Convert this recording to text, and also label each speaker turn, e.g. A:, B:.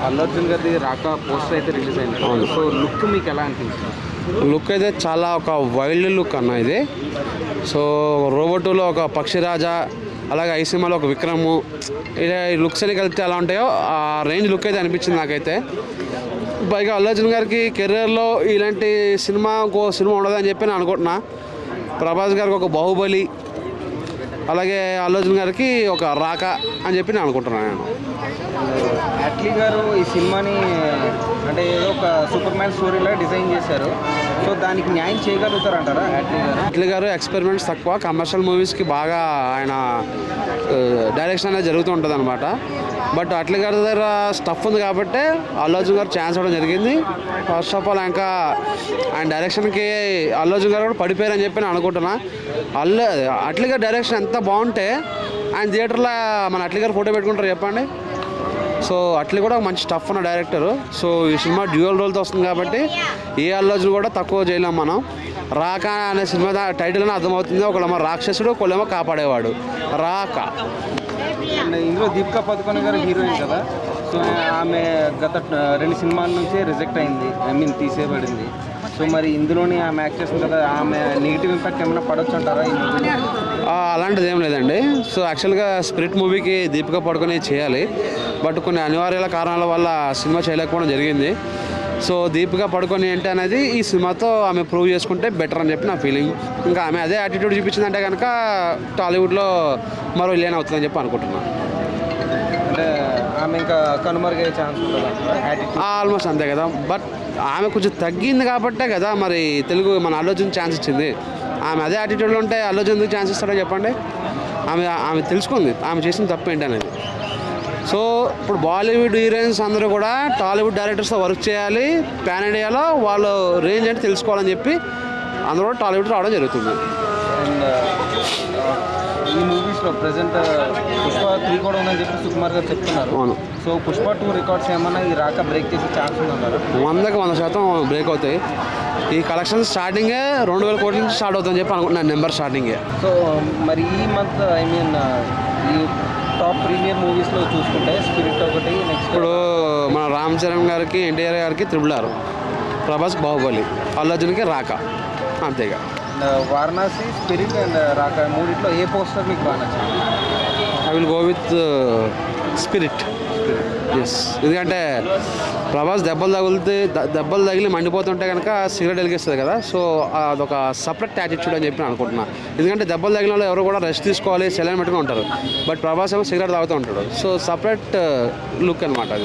A: అల్లు అర్జున్ గారి రాక పోస్టర్ అయితే రిలీజ్ అయింది. సో లుక్ మీకు ఎలా అనిపించింది?
B: లుక్ అయితే చాలా ఒక వైల్డ్ లుక్ అన్న ఇది. సో రోబోటులో ఒక పక్షిరాజా, అలాగే ఈ సినిమాలో ఒక విక్రము, ఇలా ఈ లుక్స్ అని కలిపితే ఎలా ఉంటాయో ఆ రేంజ్ లుక్ అయితే అనిపించింది నాకైతే. పైగా అల్లు అర్జున్ గారికి కెరీర్లో ఇలాంటి సినిమా ఇంకో సినిమా ఉండదని చెప్పి నేను అనుకుంటున్నా. ప్రభాస్ గారికి ఒక బాహుబలి, అలాగే అల్లు అర్జున్ గారికి ఒక రాక అని చెప్పి నేను అనుకుంటున్నాను. నేను
A: అట్లీ గారు ఈ సినిమాని అంటే ఏదో ఒక సూపర్ మ్యాన్ స్టోరీలా డిజైన్ చేశారు. సో దానికి న్యాయం చేయగలుగుతారంటారా
B: అట్లీ గారు? ఎక్స్పెరిమెంట్స్ తక్కువ, కమర్షియల్ మూవీస్కి బాగా ఆయన డైరెక్షన్ అనేది జరుగుతూ ఉంటుంది అనమాట. బట్ అట్లీ గారి దగ్గర స్టఫ్ ఉంది కాబట్టి అల్లు అర్జున్ గారు ఛాన్స్ ఇవ్వడం జరిగింది. ఫస్ట్ ఆఫ్ ఆల్ ఇంకా ఆయన డైరెక్షన్కి అల్లు అర్జున్ గారు కూడా పడిపోయారని చెప్పి నేను అనుకుంటున్నా. అట్లీ గారి డైరెక్షన్ ఎంత బాగుంటే ఆయన థియేటర్లో మన అట్లీ గారు ఫోటో పెట్టుకుంటారు చెప్పండి. సో అట్లీ కూడా మంచి టఫ్ ఉన్న డైరెక్టరు. సో ఈ సినిమా డ్యూయల్ రోల్తో వస్తుంది కాబట్టి ఏ అల్లు అర్జున్ కూడా తక్కువ చేయలేం మనం. రాక అనే సినిమా టైటిల్ అని అర్థమవుతుంది. ఒకళ్ళేమో రాక్షసుడు, ఒకళ్ళేమో కాపాడేవాడు. రాక.
A: ఇందులో దీపికా పదుకొనే గారు హీరోయిన్ కదా. సో ఆమె గత 2 సినిమాల నుంచే రిజెక్ట్ అయింది, తీసేయబడింది. సో మరి ఇందులోనే ఆమె యాక్ట్ చేస్తుంది కదా, ఆమె నెగిటివ్ ఇంపాక్ట్ ఏమైనా పడవచ్చు అంటారా ఈ మూవీ?
B: అలాంటిది ఏం లేదండి. సో యాక్చువల్గా స్పిరిట్ మూవీకి దీపికా పడుకొని చేయాలి, బట్ కొన్ని అనివార్యాల కారణాల వల్ల సినిమా చేయలేకపోవడం జరిగింది. సో దీపికా పడుకొని ఏంటి అనేది ఈ సినిమాతో ఆమె ప్రూవ్ చేసుకుంటే బెటర్ అని చెప్పి నా ఫీలింగ్. ఇంకా ఆమె అదే యాటిట్యూడ్ చూపించిందంటే కనుక టాలీవుడ్లో మరో విలన్ అవుతుందని చెప్పి అనుకుంటున్నాను.
A: అంటే ఆమె ఇంకా కనుమరుగయ్యే ఛాన్స్ ఉంటుంది
B: ఆల్మోస్ట్ అంతే కదా. బట్ ఆమె కొంచెం తగ్గింది కాబట్టే కదా మరి తెలుగు మన అల్లు అర్జున్ ఛాన్స్ ఇచ్చింది. ఆమె అదే యాటిట్యూడ్లో ఉంటే అల్లు అర్జున్ ఎందుకు ఛాన్స్ ఇస్తాడో చెప్పండి. ఆమె తెలుసుకుంది ఆమె చేసిన తప్పు ఏంటి అనేది. సో ఇప్పుడు బాలీవుడ్ హీరోయిన్స్ అందరూ కూడా టాలీవుడ్ డైరెక్టర్స్తో వర్క్ చేయాలి, పాన్ ఇండియాలో వాళ్ళ రేంజ్ అంటే తెలుసుకోవాలని చెప్పి అందరూ కూడా టాలీవుడ్ రావడం జరుగుతుంది.
A: అండ్ ఈ మూవీస్లో ప్రజెంట్ పుష్ప 3 కూడా ఉందని చెప్పి సుకుమార్ గారు చెప్తున్నారు.
B: అవును.
A: సో పుష్ప 2 రికార్డ్స్ ఏమన్నా ఈ రాక బ్రేక్ చేసే ఛాన్స్ ఉందంటారు?
B: 100% బ్రేక్ అవుతాయి. ఈ కలెక్షన్ స్టార్టింగే 2000 కోట్ల నుంచి స్టార్ట్ అవుతుందని చెప్పి అనుకుంటున్నాను, నెంబర్ స్టార్టింగే.
A: సో మరి ఈ మంత్ ఈ టాప్ ప్రీమియర్ మూవీస్లో చూసుకుంటే స్పిరిట్ ఒకటి, నెక్స్ట్
B: ఇప్పుడు మన రామ్ చరణ్ గారికి, ఎన్టీఆర్ గారికి RRR, ప్రభాస్ బాహుబలి, అల్లు అర్జున్కి రాక, అంతేగా.
A: వారణాసి, స్పిరిట్ అండ్ రాక మూడిట్లో ఏ పోస్టర్ మీకు బాగా నచ్చింది?
B: I will go with Spirit. Yes, ఎందుకంటే ప్రభాస్ దెబ్బలు తగిలి మండిపోతుంటే కనుక సిగరెట్ వెలిగిస్తుంది కదా. సో అదొక సపరేట్ యాటిట్యూడ్ అని చెప్పి అనుకుంటున్నాను. ఎందుకంటే దెబ్బలు తగిలిన వాళ్ళు ఎవరు కూడా రెస్ట్ తీసుకోవాలి, సెలైన్ పెట్టుకుని ఉంటారు. బట్ ప్రభాస్ ఏమో సిగరెట్ తాగుతూ ఉంటాడు. సో సపరేట్ లుక్ అనమాట అది.